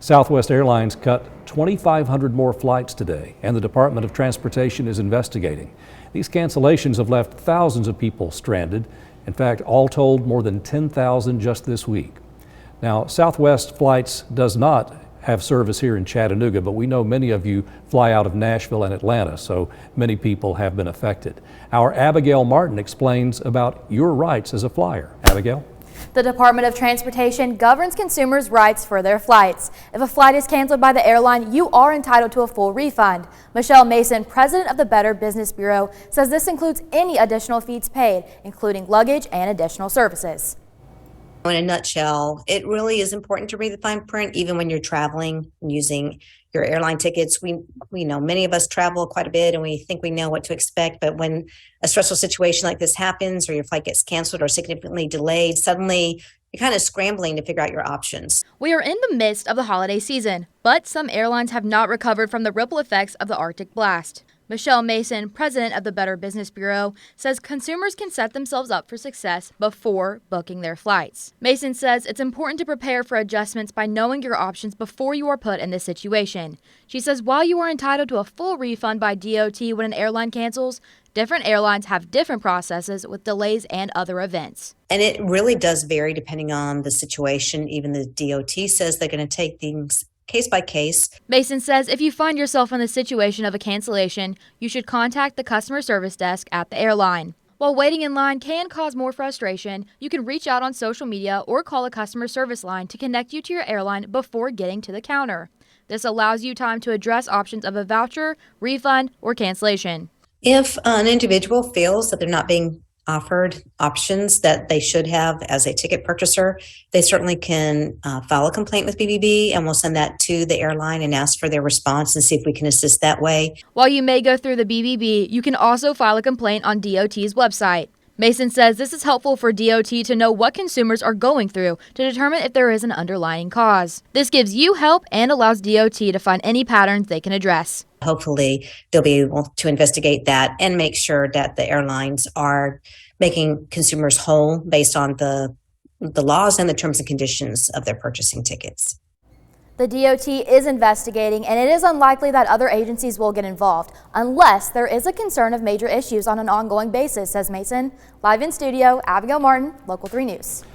Southwest Airlines cut 2,500 more flights today, and the Department of Transportation is investigating. These cancellations have left thousands of people stranded. In fact, all told, more than 10,000 just this week. Now, Southwest Flights does not have service here in Chattanooga, but we know many of you fly out of Nashville and Atlanta, so many people have been affected. Our Abigail Martin explains about your rights as a flyer. Abigail? The Department of Transportation governs consumers' rights for their flights. If a flight is canceled by the airline, you are entitled to a full refund. Michelle Mason, president of the Better Business Bureau, says this includes any additional fees paid, including luggage and additional services. In a nutshell, it really is important to read the fine print, even when you're traveling and using your airline tickets. We know many of us travel quite a bit and we think we know what to expect, but when a stressful situation like this happens or your flight gets canceled or significantly delayed, suddenly you're kind of scrambling to figure out your options. We are in the midst of the holiday season, but some airlines have not recovered from the ripple effects of the Arctic blast. Michelle Mason, president of the Better Business Bureau, says consumers can set themselves up for success before booking their flights. Mason says it's important to prepare for adjustments by knowing your options before you are put in this situation. She says while you are entitled to a full refund by DOT when an airline cancels, different airlines have different processes with delays and other events. And it really does vary depending on the situation. Even the DOT says they're going to take things case by case. Mason says if you find yourself in the situation of a cancellation, you should contact the customer service desk at the airline. While waiting in line can cause more frustration, you can reach out on social media or call a customer service line to connect you to your airline before getting to the counter. This allows you time to address options of a voucher, refund, or cancellation. If an individual feels that they're not being offered options that they should have as a ticket purchaser, they certainly can file a complaint with BBB, and we'll send that to the airline and ask for their response and see if we can assist that way. While you may go through the BBB, you can also file a complaint on DOT's website. Mason says this is helpful for DOT to know what consumers are going through to determine if there is an underlying cause. This gives you help and allows DOT to find any patterns they can address. Hopefully, they'll be able to investigate that and make sure that the airlines are making consumers whole based on the laws and the terms and conditions of their purchasing tickets. The DOT is investigating, and it is unlikely that other agencies will get involved unless there is a concern of major issues on an ongoing basis, says Mason. Live in studio, Abigail Martin, Local 3 News.